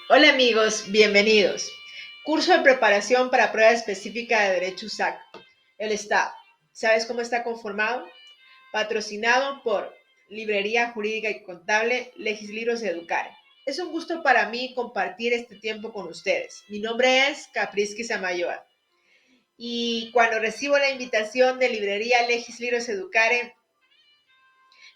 Hola amigos, bienvenidos. Curso de preparación para prueba específica de Derecho USAC. El Estado. ¿Sabes cómo está conformado? Patrocinado por Librería Jurídica y Contable Legislibros Educare. Es un gusto para mí compartir este tiempo con ustedes. Mi nombre es Caprisky Samayoa. Y cuando recibo la invitación de Librería Legislibros Educare,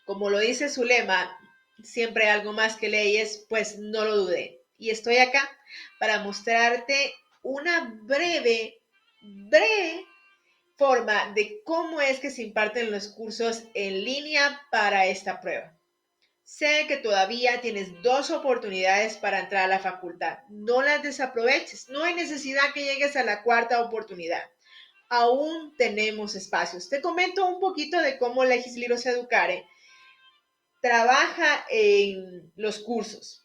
como lo dice su lema, siempre algo más que leyes, pues no lo dudé. Y estoy acá para mostrarte una breve forma de cómo es que se imparten los cursos en línea para esta prueba. Sé que todavía tienes 2 oportunidades para entrar a la facultad. No las desaproveches. No hay necesidad que llegues a la cuarta oportunidad. Aún tenemos espacios. Te comento un poquito de cómo Legislibros Educare trabaja en los cursos.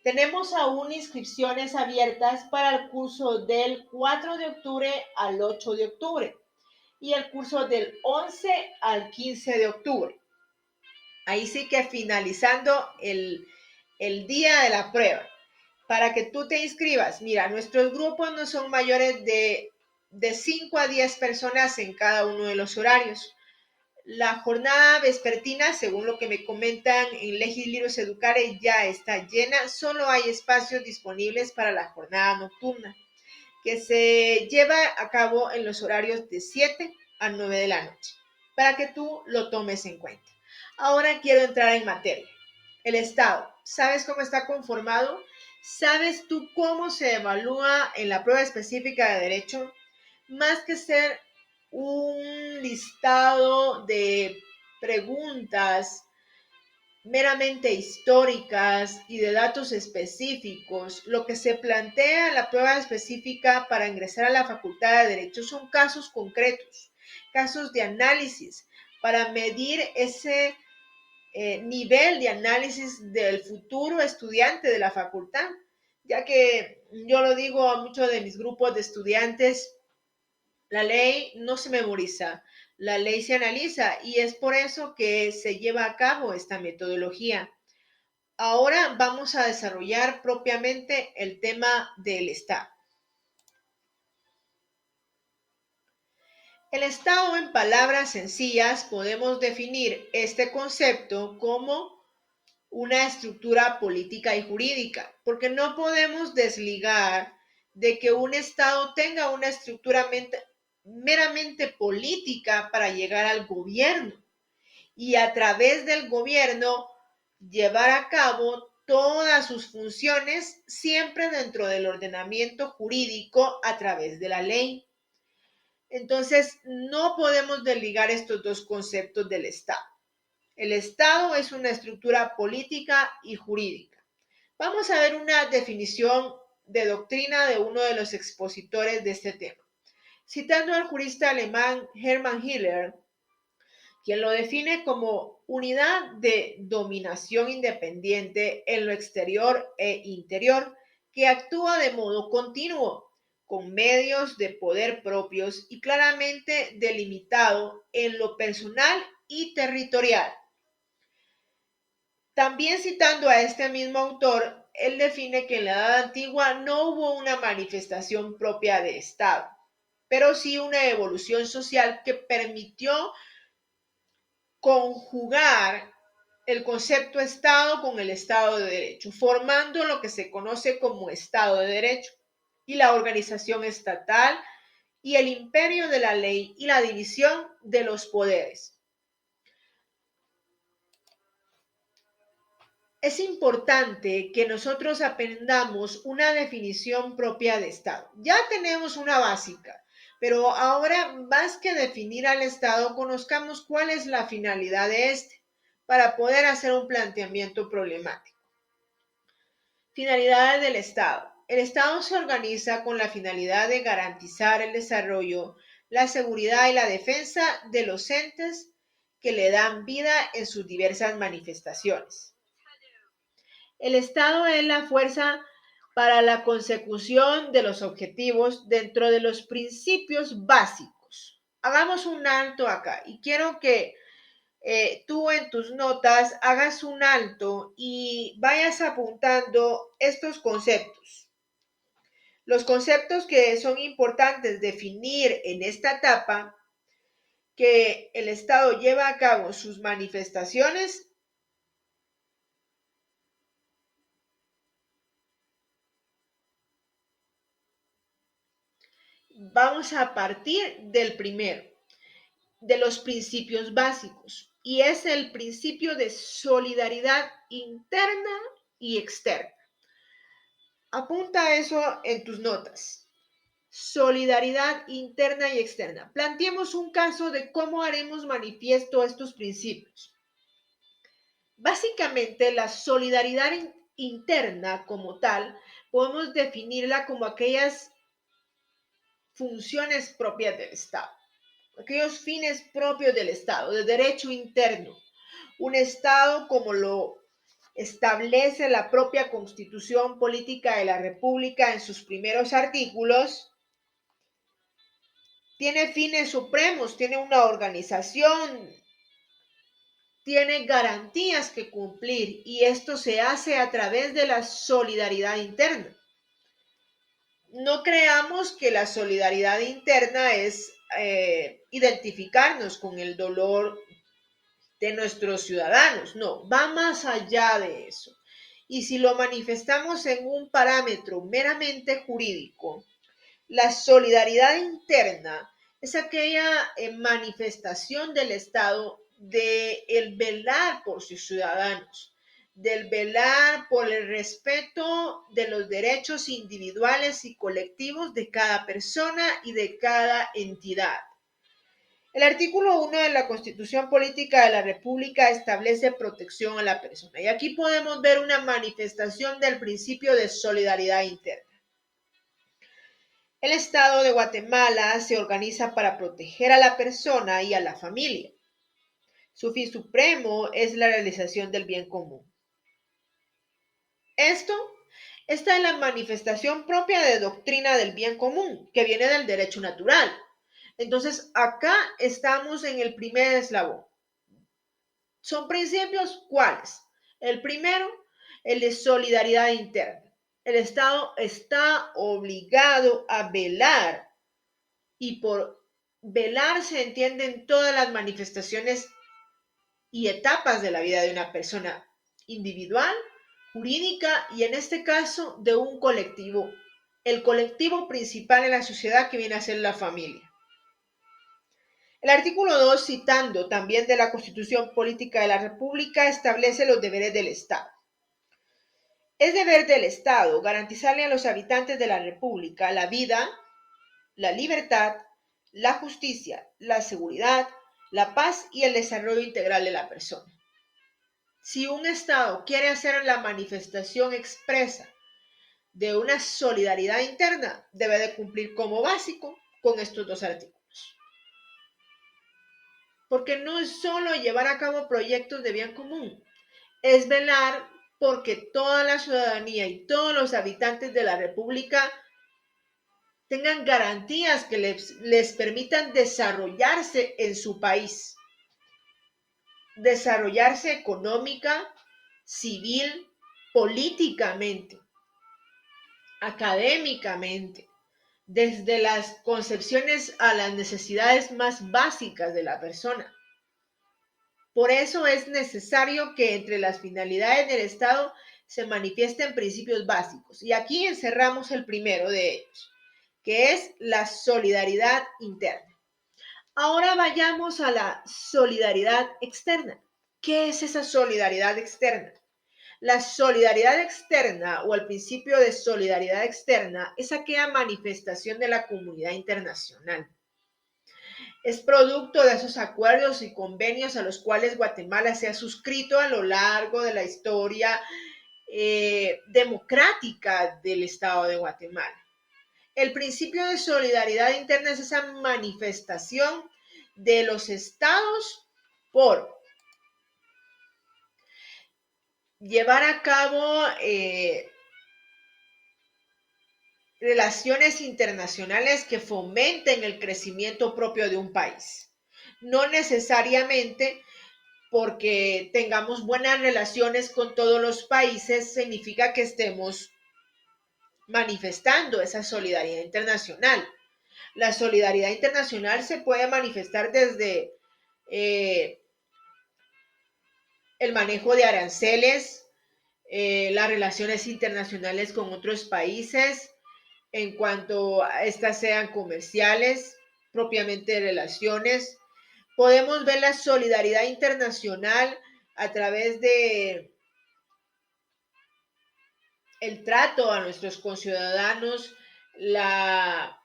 Tenemos aún inscripciones abiertas para el curso del 4 de octubre al 8 de octubre y el curso del 11 al 15 de octubre. Ahí sí que finalizando el día de la prueba. Para que tú te inscribas, mira, nuestros grupos no son mayores de 5 a 10 personas en cada uno de los horarios. La jornada vespertina, según lo que me comentan en Legislibros Educare, ya está llena. Solo hay espacios disponibles para la jornada nocturna, que se lleva a cabo en los horarios de 7 a 9 de la noche, para que tú lo tomes en cuenta. Ahora quiero entrar en materia. El Estado, ¿sabes cómo está conformado? ¿Sabes tú cómo se evalúa en la prueba específica de derecho? Más que ser un listado de preguntas meramente históricas y de datos específicos, lo que se plantea en la prueba específica para ingresar a la Facultad de Derecho son casos concretos, casos de análisis para medir ese nivel de análisis del futuro estudiante de la facultad, ya que yo lo digo a muchos de mis grupos de estudiantes, la ley no se memoriza, la ley se analiza y es por eso que se lleva a cabo esta metodología. Ahora vamos a desarrollar propiamente el tema del Estado. El Estado, en palabras sencillas, podemos definir este concepto como una estructura política y jurídica, porque no podemos desligar de que un Estado tenga una estructura meramente política para llegar al gobierno y a través del gobierno llevar a cabo todas sus funciones siempre dentro del ordenamiento jurídico a través de la ley. Entonces, no podemos desligar estos dos conceptos del Estado. El Estado es una estructura política y jurídica. Vamos a ver una definición de doctrina de uno de los expositores de este tema. Citando al jurista alemán Hermann Hiller, quien lo define como unidad de dominación independiente en lo exterior e interior, que actúa de modo continuo, con medios de poder propios y claramente delimitado en lo personal y territorial. También citando a este mismo autor, él define que en la Edad Antigua no hubo una manifestación propia de Estado, pero sí una evolución social que permitió conjugar el concepto Estado con el Estado de Derecho, formando lo que se conoce como Estado de Derecho y la organización estatal y el imperio de la ley y la división de los poderes. Es importante que nosotros aprendamos una definición propia de Estado. Ya tenemos una básica, pero ahora más que definir al Estado, conozcamos cuál es la finalidad de este para poder hacer un planteamiento problemático. Finalidades del Estado. El Estado se organiza con la finalidad de garantizar el desarrollo, la seguridad y la defensa de los entes que le dan vida en sus diversas manifestaciones. El Estado es la fuerza para la consecución de los objetivos dentro de los principios básicos. Hagamos un alto acá y quiero que tú en tus notas hagas un alto y vayas apuntando estos conceptos. Los conceptos que son importantes definir en esta etapa, que el Estado lleva a cabo sus manifestaciones. Vamos a partir del primero, de los principios básicos, y es el principio de solidaridad interna y externa. Apunta eso en tus notas. Solidaridad interna y externa. Planteemos un caso de cómo haremos manifiesto estos principios. Básicamente, la solidaridad interna como tal, podemos definirla como aquellas funciones propias del Estado, aquellos fines propios del Estado, de derecho interno. Un Estado como lo establece la propia Constitución Política de la República en sus primeros artículos, tiene fines supremos, tiene una organización, tiene garantías que cumplir y esto se hace a través de la solidaridad interna. No creamos que la solidaridad interna es identificarnos con el dolor de nuestros ciudadanos, no, va más allá de eso. Y si lo manifestamos en un parámetro meramente jurídico, la solidaridad interna es aquella manifestación del Estado de el velar por sus ciudadanos, del velar por el respeto de los derechos individuales y colectivos de cada persona y de cada entidad. El artículo 1 de la Constitución Política de la República establece protección a la persona y aquí podemos ver una manifestación del principio de solidaridad interna. El Estado de Guatemala se organiza para proteger a la persona y a la familia. Su fin supremo es la realización del bien común. Esta es la manifestación propia de doctrina del bien común, que viene del derecho natural. Entonces, acá estamos en el primer eslabón. ¿Son principios cuáles? El primero, el de solidaridad interna. El Estado está obligado a velar y por velar se entienden todas las manifestaciones y etapas de la vida de una persona individual, jurídica y en este caso de un colectivo. El colectivo principal en la sociedad que viene a ser la familia. El artículo 2, citando también de la Constitución Política de la República, establece los deberes del Estado. Es deber del Estado garantizarle a los habitantes de la República la vida, la libertad, la justicia, la seguridad, la paz y el desarrollo integral de la persona. Si un Estado quiere hacer la manifestación expresa de una solidaridad interna, debe de cumplir como básico con estos dos artículos. Porque no es solo llevar a cabo proyectos de bien común, es velar porque toda la ciudadanía y todos los habitantes de la República tengan garantías que les permitan desarrollarse en su país, desarrollarse económica, civil, políticamente, académicamente, desde las concepciones a las necesidades más básicas de la persona. Por eso es necesario que entre las finalidades del Estado se manifiesten principios básicos. Y aquí encerramos el primero de ellos, que es la solidaridad interna. Ahora vayamos a la solidaridad externa. ¿Qué es esa solidaridad externa? La solidaridad externa o el principio de solidaridad externa es aquella manifestación de la comunidad internacional. Es producto de esos acuerdos y convenios a los cuales Guatemala se ha suscrito a lo largo de la historia democrática del Estado de Guatemala. El principio de solidaridad interna es esa manifestación de los estados por llevar a cabo relaciones internacionales que fomenten el crecimiento propio de un país. No necesariamente porque tengamos buenas relaciones con todos los países, significa que estemos manifestando esa solidaridad internacional. La solidaridad internacional se puede manifestar desde el manejo de aranceles, las relaciones internacionales con otros países, en cuanto a estas sean comerciales, propiamente relaciones. Podemos ver la solidaridad internacional a través de el trato a nuestros conciudadanos, la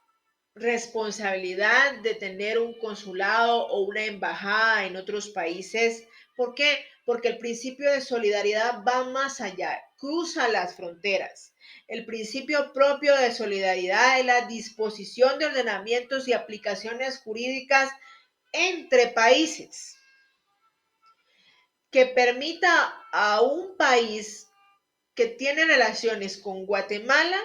responsabilidad de tener un consulado o una embajada en otros países. ¿Por qué? Porque el principio de solidaridad va más allá, cruza las fronteras. El principio propio de solidaridad es la disposición de ordenamientos y aplicaciones jurídicas entre países que permita a un país que tiene relaciones con Guatemala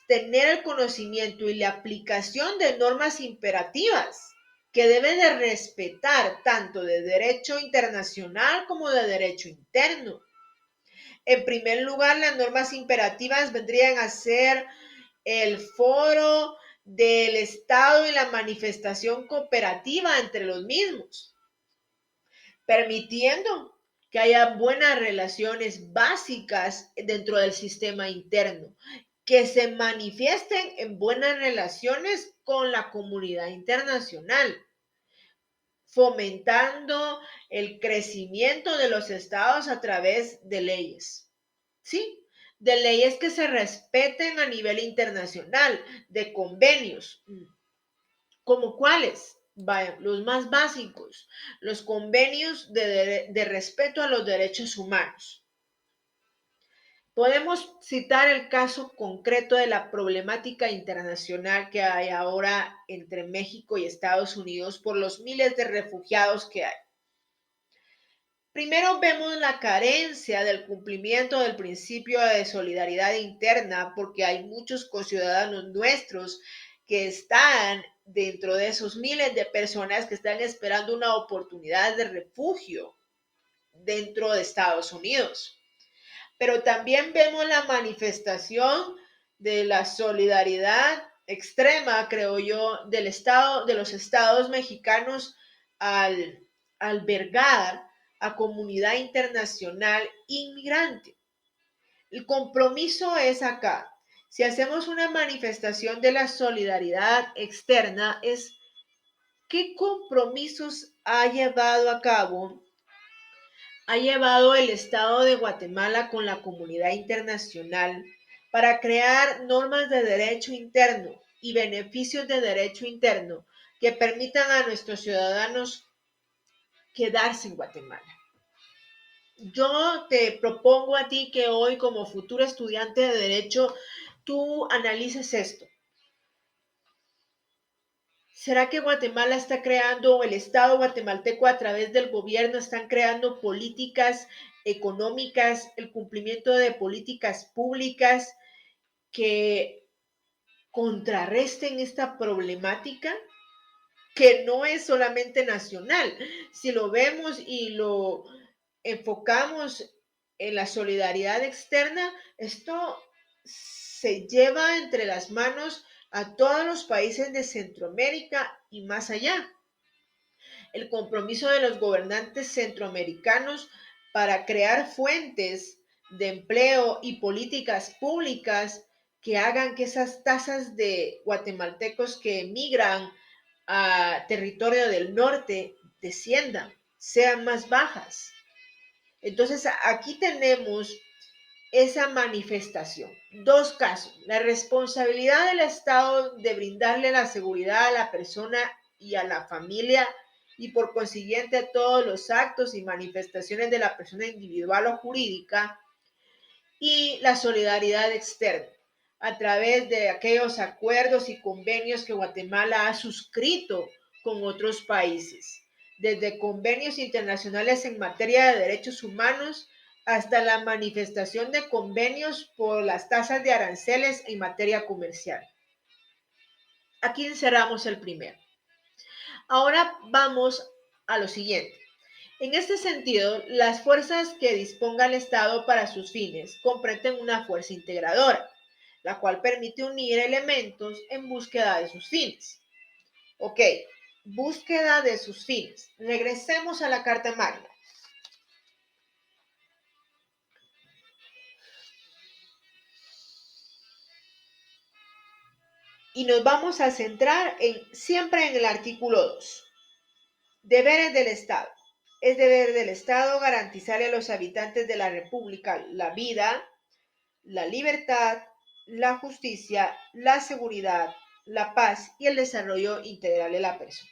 tener el conocimiento y la aplicación de normas imperativas que deben de respetar tanto de derecho internacional como de derecho interno. En primer lugar, las normas imperativas vendrían a ser el foro del Estado y la manifestación cooperativa entre los mismos, permitiendo que haya buenas relaciones básicas dentro del sistema interno, que se manifiesten en buenas relaciones con la comunidad internacional, fomentando el crecimiento de los estados a través de leyes, ¿sí? De leyes que se respeten a nivel internacional, de convenios, ¿como cuáles? Los más básicos, los convenios de respeto a los derechos humanos. Podemos citar el caso concreto de la problemática internacional que hay ahora entre México y Estados Unidos por los miles de refugiados que hay. Primero vemos la carencia del cumplimiento del principio de solidaridad interna porque hay muchos conciudadanos nuestros que están dentro de esos miles de personas que están esperando una oportunidad de refugio dentro de Estados Unidos. Pero también vemos la manifestación de la solidaridad extrema, creo yo, del Estado, de los estados mexicanos al albergar a comunidad internacional inmigrante. El compromiso es acá. Si hacemos una manifestación de la solidaridad externa, es qué compromisos ha llevado el Estado de Guatemala con la comunidad internacional para crear normas de derecho interno y beneficios de derecho interno que permitan a nuestros ciudadanos quedarse en Guatemala. Yo te propongo a ti que hoy, como futuro estudiante de Derecho, tú analices esto. ¿Será que Guatemala está creando, o el Estado guatemalteco a través del gobierno están creando políticas económicas, el cumplimiento de políticas públicas que contrarresten esta problemática? Que no es solamente nacional. Si lo vemos y lo enfocamos en la solidaridad externa, esto se lleva entre las manos a todos los países de Centroamérica y más allá. El compromiso de los gobernantes centroamericanos para crear fuentes de empleo y políticas públicas que hagan que esas tasas de guatemaltecos que emigran a territorio del norte desciendan, sean más bajas. Entonces, aquí tenemos esa manifestación. Dos casos. La responsabilidad del Estado de brindarle la seguridad a la persona y a la familia y por consiguiente a todos los actos y manifestaciones de la persona individual o jurídica, y la solidaridad externa a través de aquellos acuerdos y convenios que Guatemala ha suscrito con otros países, desde convenios internacionales en materia de derechos humanos hasta la manifestación de convenios por las tasas de aranceles en materia comercial. Aquí encerramos el primero. Ahora vamos a lo siguiente. En este sentido, las fuerzas que disponga el Estado para sus fines comprenden una fuerza integradora, la cual permite unir elementos en búsqueda de sus fines. Ok, búsqueda de sus fines. Regresemos a la Carta Magna. Y nos vamos a centrar siempre en el artículo 2. Deberes del Estado. Es deber del Estado garantizarle a los habitantes de la República la vida, la libertad, la justicia, la seguridad, la paz y el desarrollo integral de la persona.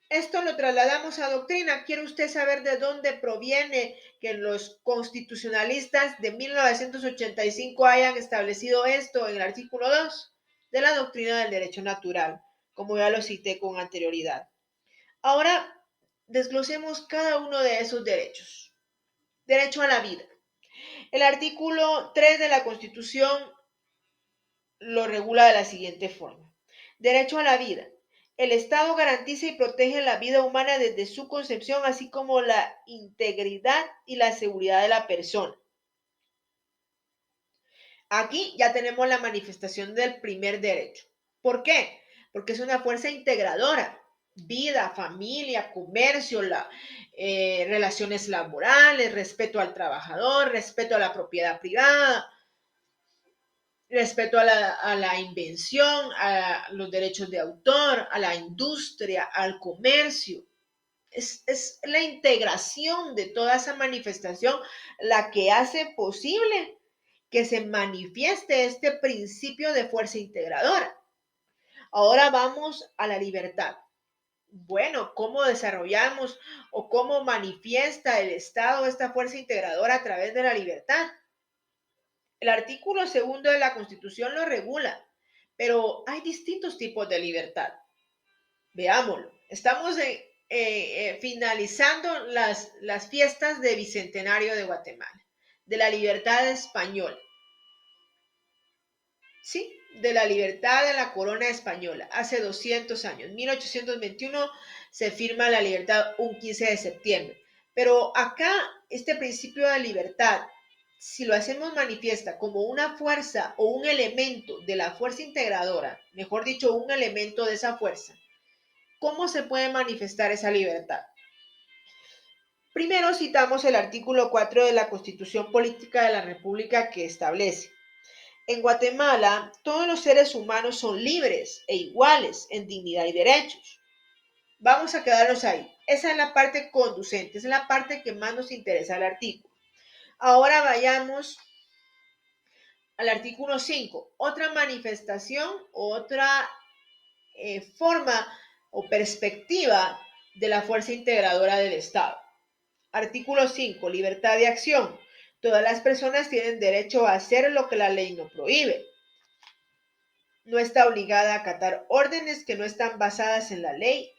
Esto lo trasladamos a doctrina. ¿Quiere usted saber de dónde proviene que los constitucionalistas de 1985 hayan establecido esto en el artículo 2? De la doctrina del derecho natural, como ya lo cité con anterioridad. Ahora desglosemos cada uno de esos derechos. Derecho a la vida. El artículo 3 de la Constitución lo regula de la siguiente forma. Derecho a la vida. El Estado garantiza y protege la vida humana desde su concepción, así como la integridad y la seguridad de la persona. Aquí ya tenemos la manifestación del primer derecho. ¿Por qué? Porque es una fuerza integradora. Vida, familia, comercio, relaciones laborales, respeto al trabajador, respeto a la propiedad privada, respeto a la invención, a los derechos de autor, a la industria, al comercio. Es la integración de toda esa manifestación la que hace posible que se manifieste este principio de fuerza integradora. Ahora vamos a la libertad. Bueno, ¿cómo desarrollamos o cómo manifiesta el Estado esta fuerza integradora a través de la libertad? El artículo 2 de la Constitución lo regula, pero hay distintos tipos de libertad. Veámoslo. Estamos finalizando las fiestas de Bicentenario de Guatemala, de la libertad española. Sí, de la libertad de la corona española, hace 200 años. 1821 se firma la libertad un 15 de septiembre. Pero acá este principio de libertad, si lo hacemos manifiesta como una fuerza o un elemento de la fuerza integradora, mejor dicho, un elemento de esa fuerza, ¿cómo se puede manifestar esa libertad? Primero citamos el artículo 4 de la Constitución Política de la República que establece: en Guatemala, todos los seres humanos son libres e iguales en dignidad y derechos. Vamos a quedarnos ahí. Esa es la parte conducente, esa es la parte que más nos interesa del artículo. Ahora vayamos al artículo 5. Otra manifestación, otra forma o perspectiva de la fuerza integradora del Estado. Artículo 5. Libertad de acción. Todas las personas tienen derecho a hacer lo que la ley no prohíbe. No está obligada a acatar órdenes que no están basadas en la ley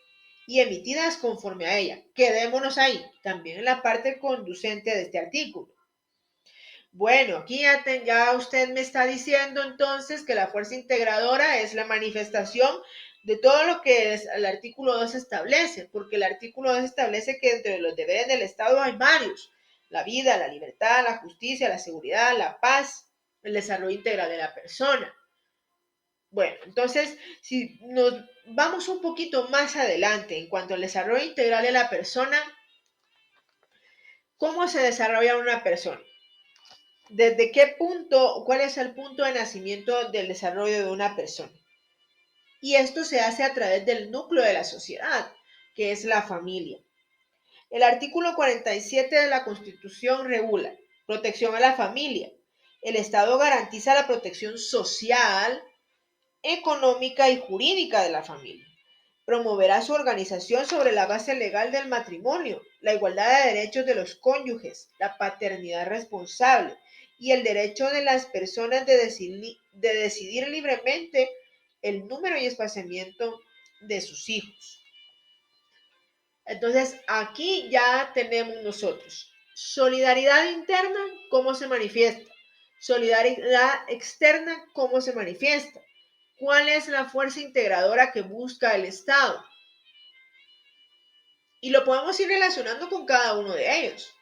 y emitidas conforme a ella. Quedémonos ahí, también en la parte conducente de este artículo. Bueno, aquí ya usted me está diciendo entonces que la fuerza integradora es la manifestación de todo lo que el artículo 2 establece, porque el artículo 2 establece que entre los deberes del Estado hay varios: la vida, la libertad, la justicia, la seguridad, la paz, el desarrollo integral de la persona. Bueno, entonces, si nos vamos un poquito más adelante en cuanto al desarrollo integral de la persona, ¿cómo se desarrolla una persona? ¿Desde qué punto, cuál es el punto de nacimiento del desarrollo de una persona? Y esto se hace a través del núcleo de la sociedad, que es la familia. El artículo 47 de la Constitución regula protección a la familia. El Estado garantiza la protección social, económica y jurídica de la familia. Promoverá su organización sobre la base legal del matrimonio, la igualdad de derechos de los cónyuges, la paternidad responsable y el derecho de las personas de decidir libremente el número y espaciamiento de sus hijos. Entonces, aquí ya tenemos nosotros solidaridad interna, ¿cómo se manifiesta? Solidaridad externa, ¿cómo se manifiesta? ¿Cuál es la fuerza integradora que busca el Estado? Y lo podemos ir relacionando con cada uno de ellos,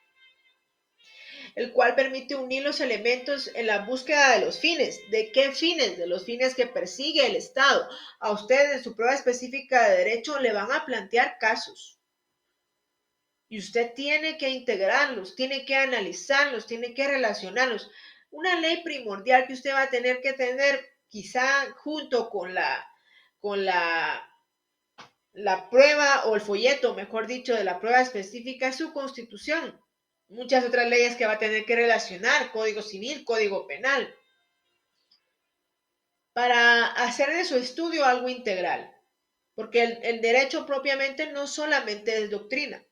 el cual permite unir los elementos en la búsqueda de los fines. ¿De qué fines? De los fines que persigue el Estado. A usted en su prueba específica de derecho le van a plantear casos. Y usted tiene que integrarlos, tiene que analizarlos, tiene que relacionarlos. Una ley primordial que usted va a tener que tener, quizá junto con la prueba o el folleto, mejor dicho, de la prueba específica, es su constitución. Muchas otras leyes que va a tener que relacionar, código civil, código penal, para hacer de su estudio algo integral. Porque el derecho propiamente no solamente es doctrina,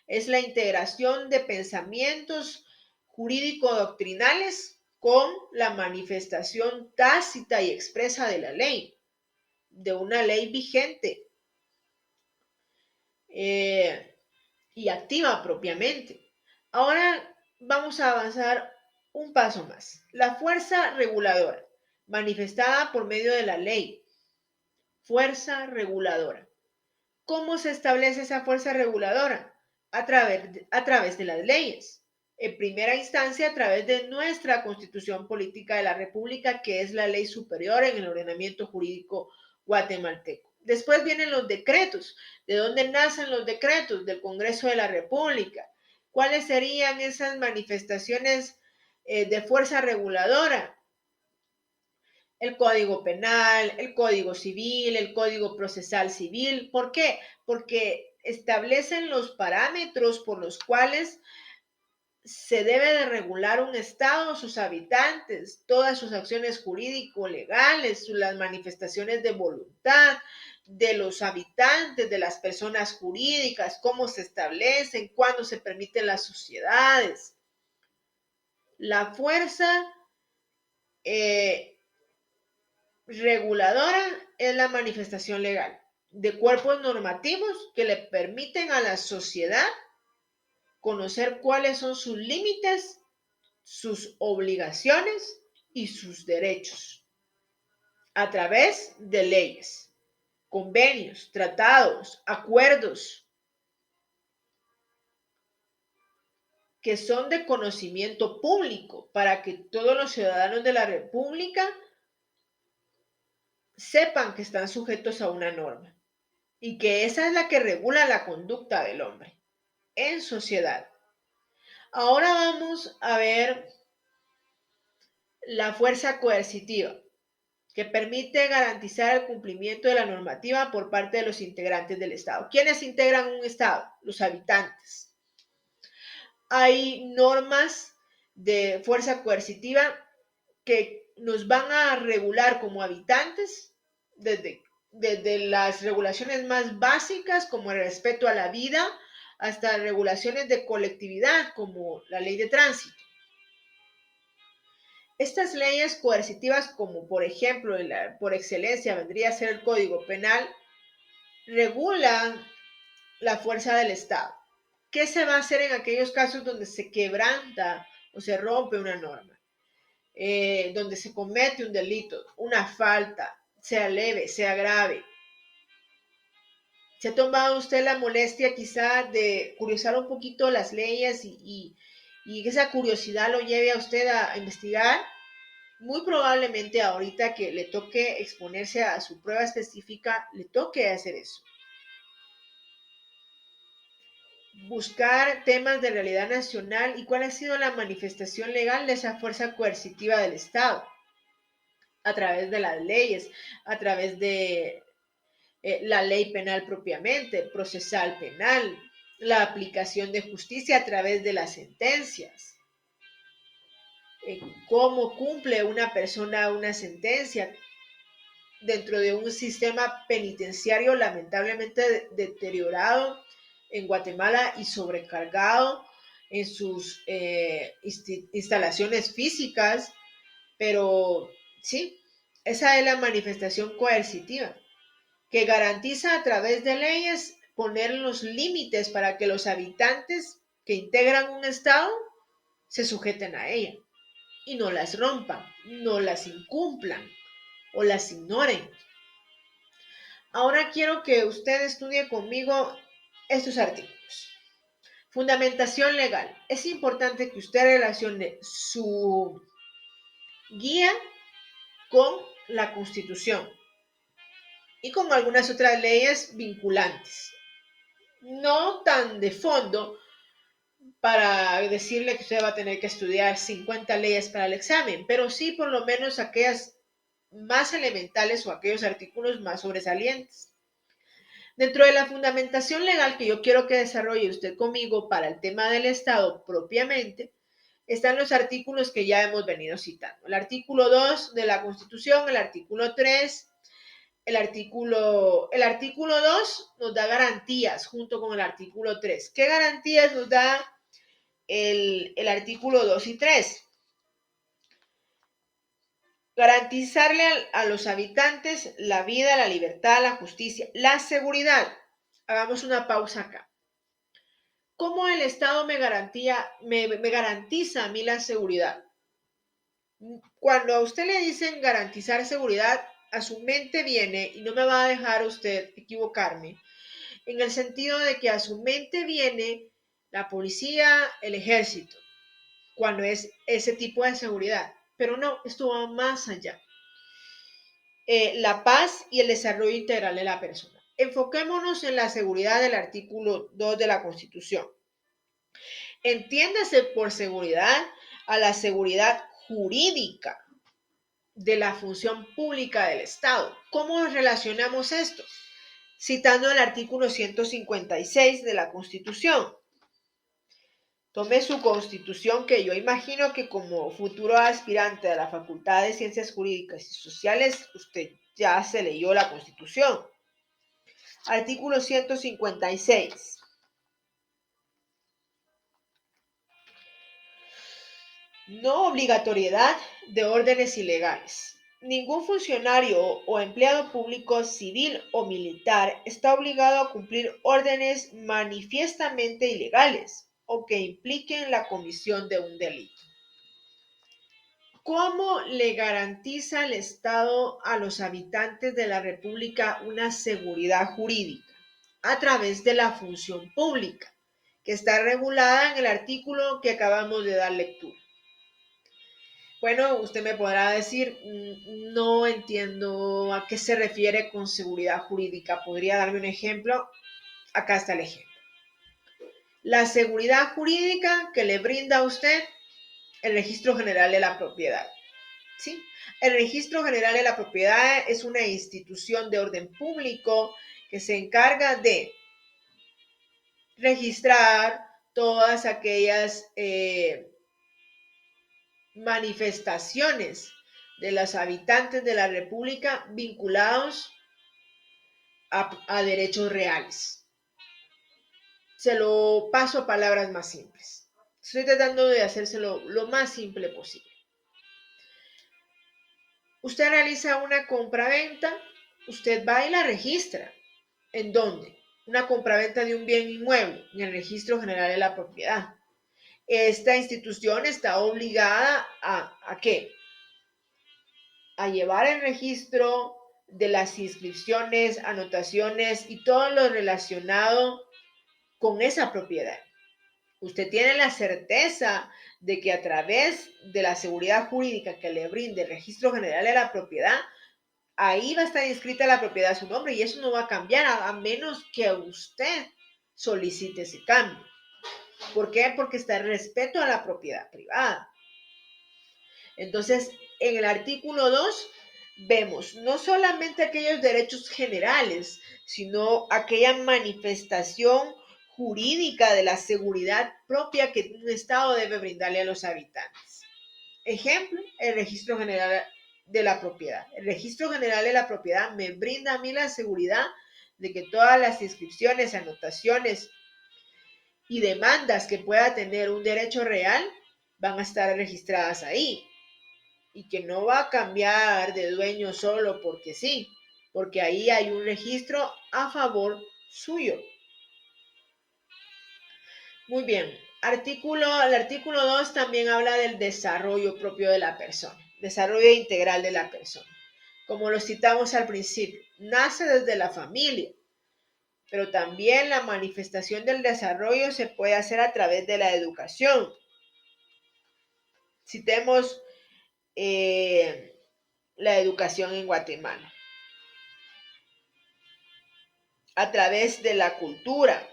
es la integración de pensamientos jurídico-doctrinales con la manifestación tácita y expresa de la ley, de una ley vigente y activa propiamente. Ahora vamos a avanzar un paso más. La fuerza reguladora, manifestada por medio de la ley. Fuerza reguladora. ¿Cómo se establece esa fuerza reguladora? A través de las leyes. En primera instancia, a través de nuestra Constitución Política de la República, que es la ley superior en el ordenamiento jurídico guatemalteco. Después vienen los decretos. ¿De dónde nacen los decretos? Del Congreso de la República. ¿Cuáles serían esas manifestaciones de fuerza reguladora? El Código Penal, el Código Civil, el Código Procesal Civil. ¿Por qué? Porque establecen los parámetros por los cuales se debe de regular un Estado, sus habitantes, todas sus acciones jurídico-legales, las manifestaciones de voluntad de los habitantes, de las personas jurídicas, cómo se establecen, cuándo se permiten las sociedades. La fuerza reguladora es la manifestación legal de cuerpos normativos que le permiten a la sociedad conocer cuáles son sus límites, sus obligaciones y sus derechos a través de leyes, convenios, tratados, acuerdos que son de conocimiento público para que todos los ciudadanos de la República sepan que están sujetos a una norma y que esa es la que regula la conducta del hombre en sociedad. Ahora vamos a ver la fuerza coercitiva, que permite garantizar el cumplimiento de la normativa por parte de los integrantes del Estado. ¿Quiénes integran un Estado? Los habitantes. Hay normas de fuerza coercitiva que nos van a regular como habitantes desde las regulaciones más básicas como el respeto a la vida hasta regulaciones de colectividad como la ley de tránsito. Estas leyes coercitivas, como por ejemplo, por excelencia vendría a ser el Código Penal, regulan la fuerza del Estado. ¿Qué se va a hacer en aquellos casos donde se quebranta o se rompe una norma? Donde se comete un delito, una falta, sea leve, sea grave. ¿Se ha tomado usted la molestia quizá de curiosar un poquito las leyes y esa curiosidad lo lleve a usted a investigar? Muy probablemente ahorita que le toque exponerse a su prueba específica, le toque hacer eso. Buscar temas de realidad nacional y cuál ha sido la manifestación legal de esa fuerza coercitiva del Estado a través de las leyes, a través de la ley penal propiamente, procesal penal, la aplicación de justicia a través de las sentencias. Cómo cumple una persona una sentencia dentro de un sistema penitenciario lamentablemente deteriorado en Guatemala y sobrecargado en sus instalaciones físicas, pero sí, esa es la manifestación coercitiva, que garantiza a través de leyes poner los límites para que los habitantes que integran un Estado se sujeten a ella y no las rompan, no las incumplan o las ignoren. Ahora quiero que usted estudie conmigo estos artículos. Fundamentación legal. Es importante que usted relacione su guía con la Constitución y con algunas otras leyes vinculantes. No tan de fondo para decirle que usted va a tener que estudiar 50 leyes para el examen, pero sí por lo menos aquellas más elementales o aquellos artículos más sobresalientes. Dentro de la fundamentación legal que yo quiero que desarrolle usted conmigo para el tema del Estado propiamente, están los artículos que ya hemos venido citando. El artículo 2 de la Constitución, el artículo 3, el artículo 2 nos da garantías junto con el artículo 3. ¿Qué garantías nos da el artículo 2 y 3? Garantizarle a los habitantes la vida, la libertad, la justicia, la seguridad. Hagamos una pausa acá. ¿Cómo el Estado me garantiza a mí la seguridad? Cuando a usted le dicen garantizar seguridad, a su mente viene, y no me va a dejar usted equivocarme, en el sentido de que a su mente viene la policía, el ejército, cuando es ese tipo de seguridad. Pero no, esto va más allá. La paz y el desarrollo integral de la persona. Enfoquémonos en la seguridad del artículo 2 de la Constitución. Entiéndase por seguridad a la seguridad jurídica de la función pública del Estado. ¿Cómo relacionamos esto? Citando el artículo 156 de la Constitución. Tome su Constitución, que yo imagino que como futuro aspirante a la Facultad de Ciencias Jurídicas y Sociales, usted ya se leyó la Constitución. Artículo 156. No obligatoriedad de órdenes ilegales. Ningún funcionario o empleado público civil o militar está obligado a cumplir órdenes manifiestamente ilegales o que impliquen la comisión de un delito. ¿Cómo le garantiza el Estado a los habitantes de la República una seguridad jurídica? A través de la función pública, que está regulada en el artículo que acabamos de dar lectura. Bueno, usted me podrá decir, no entiendo a qué se refiere con seguridad jurídica. ¿Podría darme un ejemplo? Acá está el ejemplo. La seguridad jurídica que le brinda a usted el Registro General de la Propiedad. ¿Sí? El Registro General de la Propiedad es una institución de orden público que se encarga de registrar todas aquellas manifestaciones de los habitantes de la República vinculados a derechos reales. Se lo paso a palabras más simples. Estoy tratando de hacérselo lo más simple posible. Usted realiza una compraventa, usted va y la registra. ¿En dónde? Una compraventa de un bien inmueble, en el Registro General de la Propiedad. Esta institución está obligada ¿a qué? A llevar el registro de las inscripciones, anotaciones y todo lo relacionado con esa propiedad. Usted tiene la certeza de que a través de la seguridad jurídica que le brinde el Registro General de la Propiedad, ahí va a estar inscrita la propiedad a su nombre y eso no va a cambiar a menos que usted solicite ese cambio. ¿Por qué? Porque está el respeto a la propiedad privada. Entonces, en el artículo 2 vemos no solamente aquellos derechos generales, sino aquella manifestación jurídica de la seguridad propia que un Estado debe brindarle a los habitantes. Ejemplo, el Registro General de la Propiedad. El Registro General de la Propiedad me brinda a mí la seguridad de que todas las inscripciones, anotaciones y demandas que pueda tener un derecho real van a estar registradas ahí y que no va a cambiar de dueño solo porque sí, porque ahí hay un registro a favor suyo. Muy bien, el artículo 2 también habla del desarrollo propio de la persona, desarrollo integral de la persona. Como lo citamos al principio, nace desde la familia. pero también la manifestación del desarrollo se puede hacer a través de la educación. Citemos la educación en Guatemala, a través de la cultura.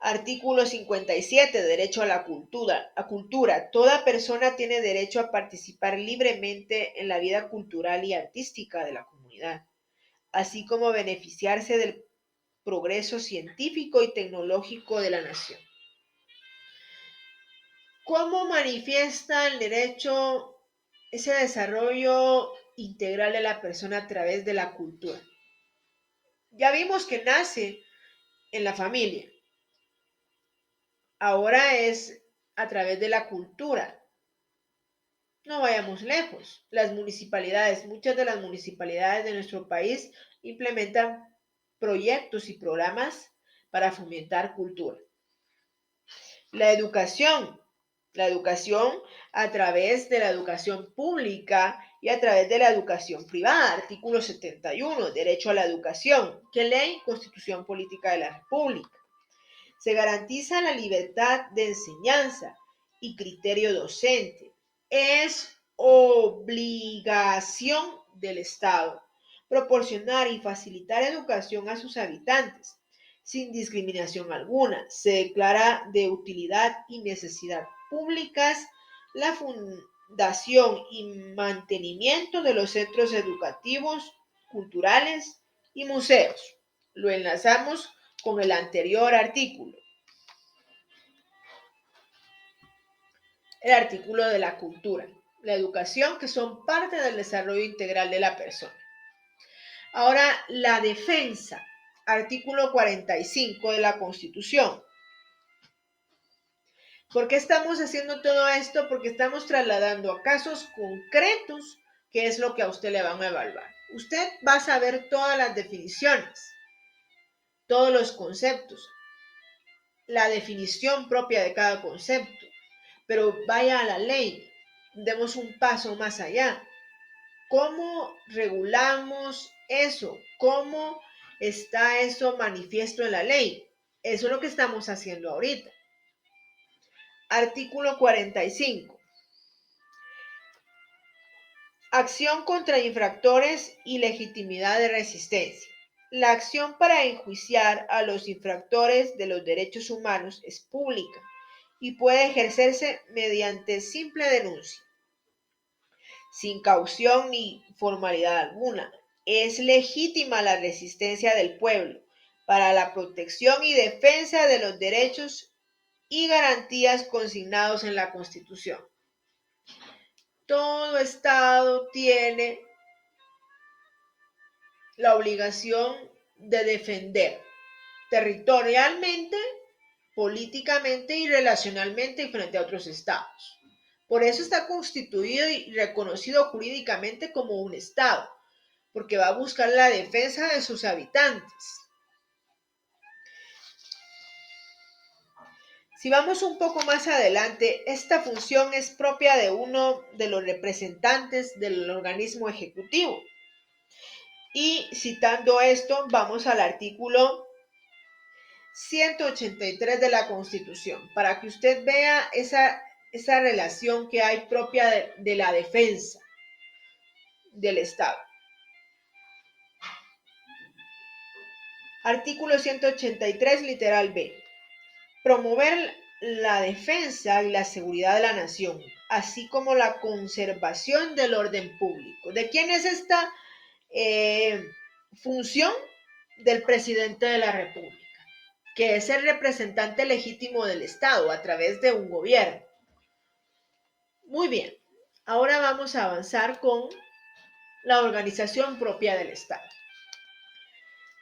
Artículo 57, derecho a la cultura. Toda persona tiene derecho a participar libremente en la vida cultural y artística de la comunidad, así como beneficiarse del progreso científico y tecnológico de la nación. ¿Cómo manifiesta el derecho ese desarrollo integral de la persona a través de la cultura? Ya vimos que nace en la familia. Ahora es a través de la cultura. No vayamos lejos. Muchas de las municipalidades de nuestro país implementan proyectos y programas para fomentar cultura. La educación a través de la educación pública y a través de la educación privada. Artículo 71, derecho a la educación. ¿Qué ley? Constitución Política de la República. Se garantiza la libertad de enseñanza y criterio docente. Es obligación del Estado proporcionar y facilitar educación a sus habitantes, sin discriminación alguna. Se declara de utilidad y necesidad públicas la fundación y mantenimiento de los centros educativos, culturales y museos. Lo enlazamos con el anterior artículo. El artículo de la cultura, la educación, que son parte del desarrollo integral de la persona. Ahora, la defensa, artículo 45 de la Constitución. ¿Por qué estamos haciendo todo esto? Porque estamos trasladando a casos concretos qué es lo que a usted le van a evaluar. Usted va a saber todas las definiciones, todos los conceptos, la definición propia de cada concepto, pero vaya a la ley, demos un paso más allá. ¿Cómo regulamos eso? ¿Cómo está eso manifiesto en la ley? Eso es lo que estamos haciendo ahorita. Artículo 45. Acción contra infractores y legitimidad de resistencia. La acción para enjuiciar a los infractores de los derechos humanos es pública y puede ejercerse mediante simple denuncia, sin caución ni formalidad alguna. Es legítima la resistencia del pueblo para la protección y defensa de los derechos y garantías consignados en la Constitución. Todo Estado tiene la obligación de defender territorialmente, políticamente y relacionalmente frente a otros estados. Por eso está constituido y reconocido jurídicamente como un estado, porque va a buscar la defensa de sus habitantes. Si vamos un poco más adelante, esta función es propia de uno de los representantes del organismo ejecutivo. Y citando esto, vamos al artículo 183 de la Constitución, para que usted vea esa relación que hay propia de la defensa del Estado. Artículo 183, literal B. Promover la defensa y la seguridad de la nación, así como la conservación del orden público. ¿De quién es esta función? Del presidente de la República, que es el representante legítimo del Estado a través de un gobierno. Muy bien, ahora vamos a avanzar con la organización propia del Estado.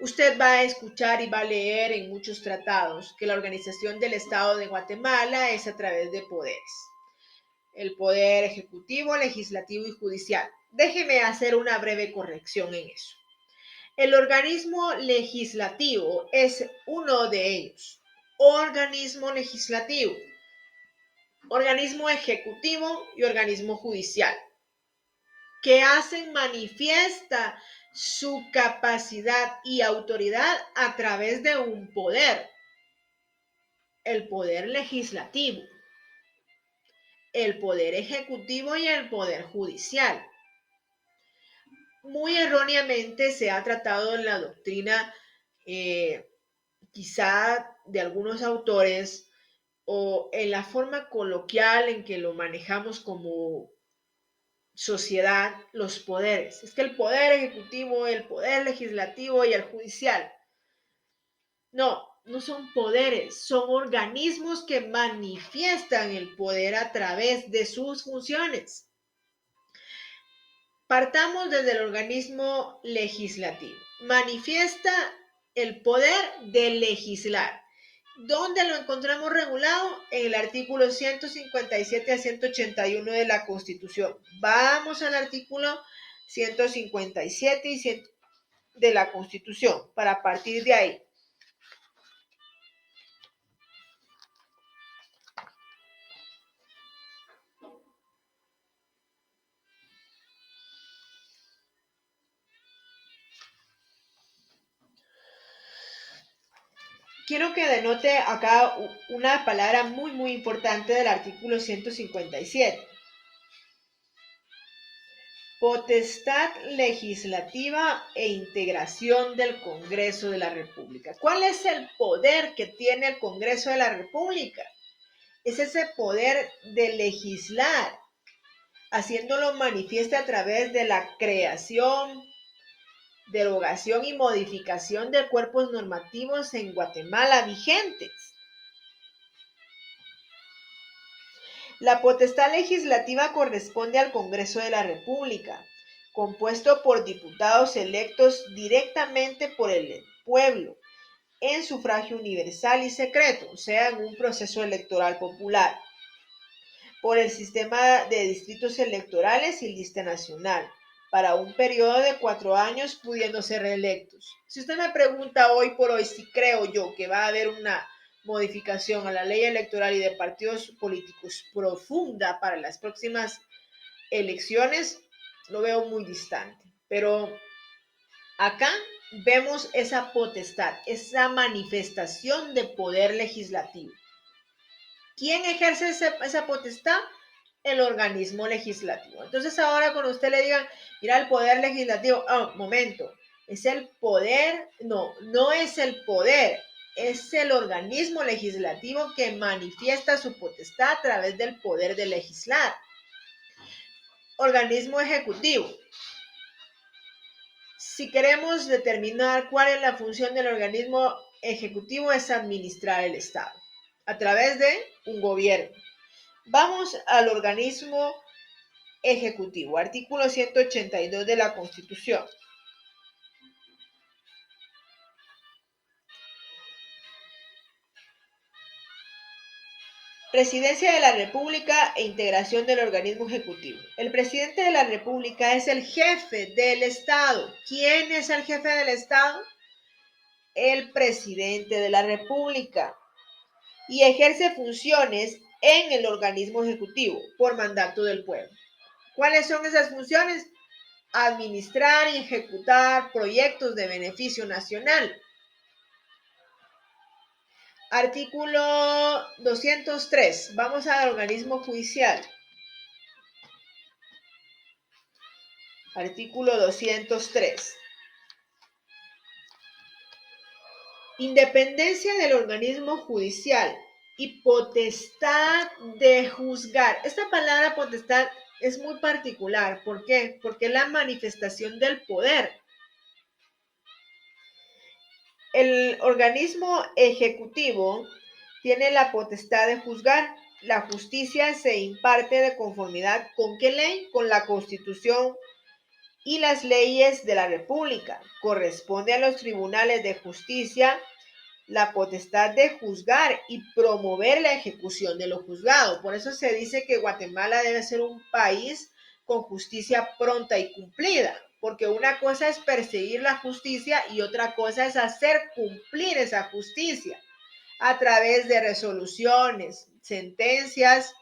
Usted va a escuchar y va a leer en muchos tratados que la organización del Estado de Guatemala es a través de poderes. El poder ejecutivo, legislativo y judicial. Déjeme hacer una breve corrección en eso. El organismo legislativo es uno de ellos. Organismo legislativo, organismo ejecutivo y organismo judicial. que hacen manifiesta su capacidad y autoridad a través de un poder, el poder legislativo, el poder ejecutivo y el poder judicial. Muy erróneamente se ha tratado en la doctrina, quizá de algunos autores, o en la forma coloquial en que lo manejamos como sociedad, los poderes. Es que el poder ejecutivo, el poder legislativo y el judicial. No, no son poderes, son organismos que manifiestan el poder a través de sus funciones. Partamos desde el organismo legislativo. Manifiesta el poder de legislar. ¿Dónde lo encontramos regulado? En el artículo 157 a 181 de la Constitución. Vamos al artículo 157 y 100 de la Constitución para partir de ahí. Quiero que denote acá una palabra muy importante del artículo 157. Potestad legislativa e integración del Congreso de la República. ¿Cuál es el poder que tiene el Congreso de la República? Es ese poder de legislar, haciéndolo manifiesta a través de la creación, derogación y modificación de cuerpos normativos en Guatemala vigentes. La potestad legislativa corresponde al Congreso de la República, compuesto por diputados electos directamente por el pueblo, en sufragio universal y secreto, o sea, en un proceso electoral popular, por el sistema de distritos electorales y lista nacional, para un periodo de 4 años, pudiendo ser reelectos. Si usted me pregunta hoy por hoy si creo yo que va a haber una modificación a la ley electoral y de partidos políticos profunda para las próximas elecciones, lo veo muy distante. Pero acá vemos esa potestad, esa manifestación de poder legislativo. ¿Quién ejerce esa potestad? El organismo legislativo. Entonces ahora cuando usted le digan, mira el poder legislativo, momento, es el poder, no es el poder, es el organismo legislativo que manifiesta su potestad a través del poder de legislar. Organismo ejecutivo. Si queremos determinar cuál es la función del organismo ejecutivo, es administrar el Estado a través de un gobierno. Vamos al organismo ejecutivo, artículo 182 de la Constitución. Presidencia de la República e integración del organismo ejecutivo. El presidente de la República es el jefe del Estado. ¿Quién es el jefe del Estado? El presidente de la República. Y ejerce funciones en el organismo ejecutivo por mandato del pueblo. ¿Cuáles son esas funciones? Administrar y ejecutar proyectos de beneficio nacional. Artículo 203. Vamos al organismo judicial. Artículo 203. Independencia del organismo judicial y potestad de juzgar. Esta palabra potestad es muy particular. ¿Por qué? Porque es la manifestación del poder. El organismo ejecutivo tiene la potestad de juzgar. La justicia se imparte de conformidad ¿con qué ley? Con la Constitución y las leyes de la República. Corresponde a los tribunales de justicia la potestad de juzgar y promover la ejecución de lo juzgado. Por eso se dice que Guatemala debe ser un país con justicia pronta y cumplida, porque una cosa es perseguir la justicia y otra cosa es hacer cumplir esa justicia a través de resoluciones, sentencias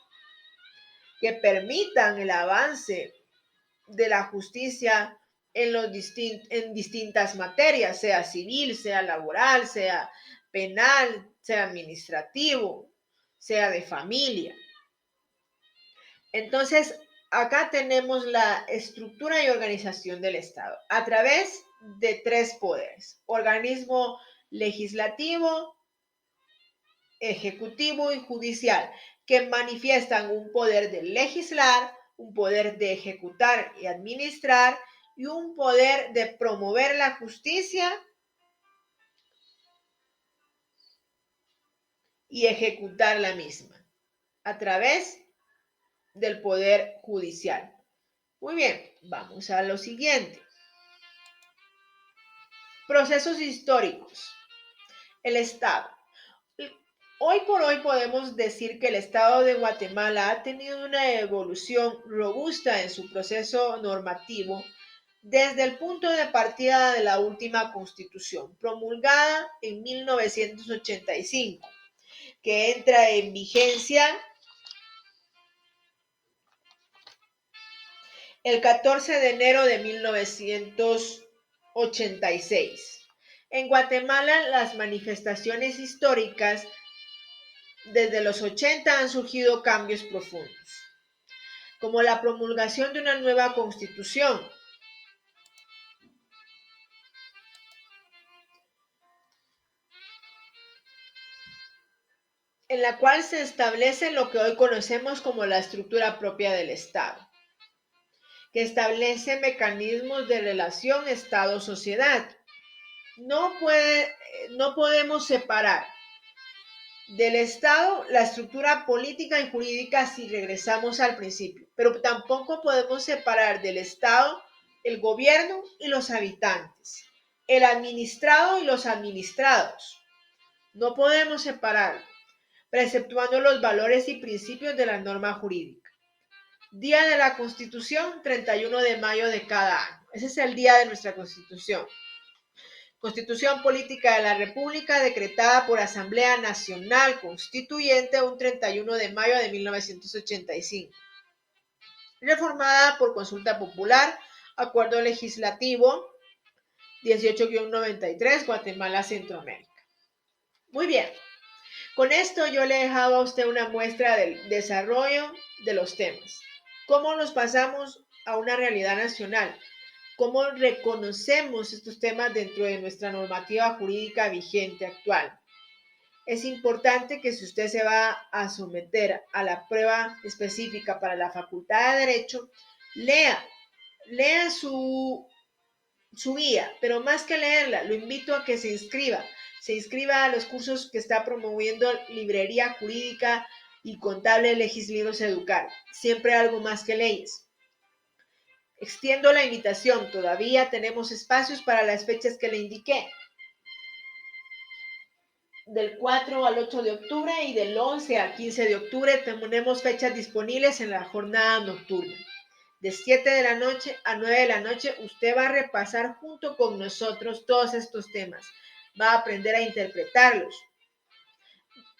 que permitan el avance de la justicia en distintas materias, sea civil, sea laboral, sea penal, sea administrativo, sea de familia. Entonces, acá tenemos la estructura y organización del Estado a través de tres poderes: organismo legislativo, ejecutivo y judicial, que manifiestan un poder de legislar, un poder de ejecutar y administrar y un poder de promover la justicia y ejecutar la misma a través del poder judicial. Muy bien, vamos a lo siguiente. Procesos históricos. El Estado. Hoy por hoy podemos decir que el Estado de Guatemala ha tenido una evolución robusta en su proceso normativo desde el punto de partida de la última Constitución, promulgada en 1985, que entra en vigencia el 14 de enero de 1986. En Guatemala, las manifestaciones históricas desde los 80 han surgido cambios profundos, como la promulgación de una nueva constitución, en la cual se establece lo que hoy conocemos como la estructura propia del Estado, que establece mecanismos de relación Estado-sociedad. No podemos separar del Estado la estructura política y jurídica si regresamos al principio, pero tampoco podemos separar del Estado el gobierno y los habitantes, el administrado y los administrados. No podemos separarlo, preceptuando los valores y principios de la norma jurídica. Día de la Constitución, 31 de mayo de cada año. Ese es el día de nuestra Constitución. Constitución Política de la República, decretada por Asamblea Nacional Constituyente un 31 de mayo de 1985. Reformada por consulta popular, acuerdo legislativo 18-93, Guatemala, Centroamérica. Muy bien, con esto yo le he dejado a usted una muestra del desarrollo de los temas. ¿Cómo nos pasamos a una realidad nacional? ¿Cómo reconocemos estos temas dentro de nuestra normativa jurídica vigente actual? Es importante que si usted se va a someter a la prueba específica para la Facultad de Derecho, lea su guía, pero más que leerla, lo invito a que se inscriba a los cursos que está promoviendo Librería Jurídica y Contable Legislibros Educar. Siempre algo más que leyes. Extiendo la invitación, todavía tenemos espacios para las fechas que le indiqué. Del 4 al 8 de octubre y del 11 al 15 de octubre tenemos fechas disponibles en la jornada nocturna. De 7 de la noche a 9 de la noche usted va a repasar junto con nosotros todos estos temas. Va a aprender a interpretarlos.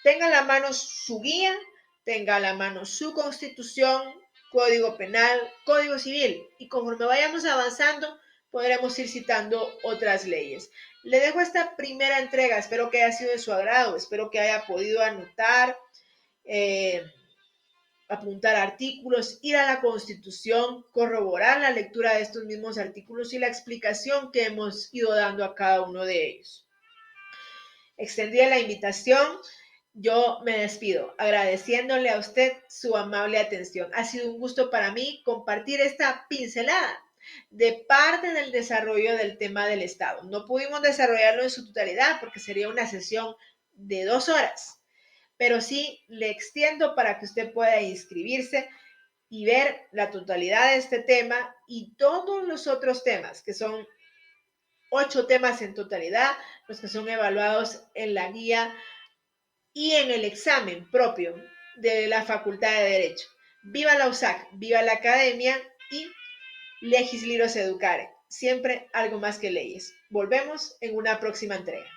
Tenga a la mano su guía, tenga a la mano su constitución, Código Penal, Código Civil, y conforme vayamos avanzando podremos ir citando otras leyes. Le dejo esta primera entrega, espero que haya sido de su agrado, espero que haya podido anotar, apuntar artículos, ir a la Constitución, corroborar la lectura de estos mismos artículos y la explicación que hemos ido dando a cada uno de ellos. Extendida la invitación, yo me despido agradeciéndole a usted su amable atención. Ha sido un gusto para mí compartir esta pincelada de parte del desarrollo del tema del Estado. No pudimos desarrollarlo en su totalidad porque sería una sesión de 2 horas, pero sí le extiendo para que usted pueda inscribirse y ver la totalidad de este tema y todos los otros temas, que son 8 temas en totalidad, los que son evaluados en la guía y en el examen propio de la Facultad de Derecho. Viva la USAC, viva la academia y Legislibros Educare. Siempre algo más que leyes. Volvemos en una próxima entrega.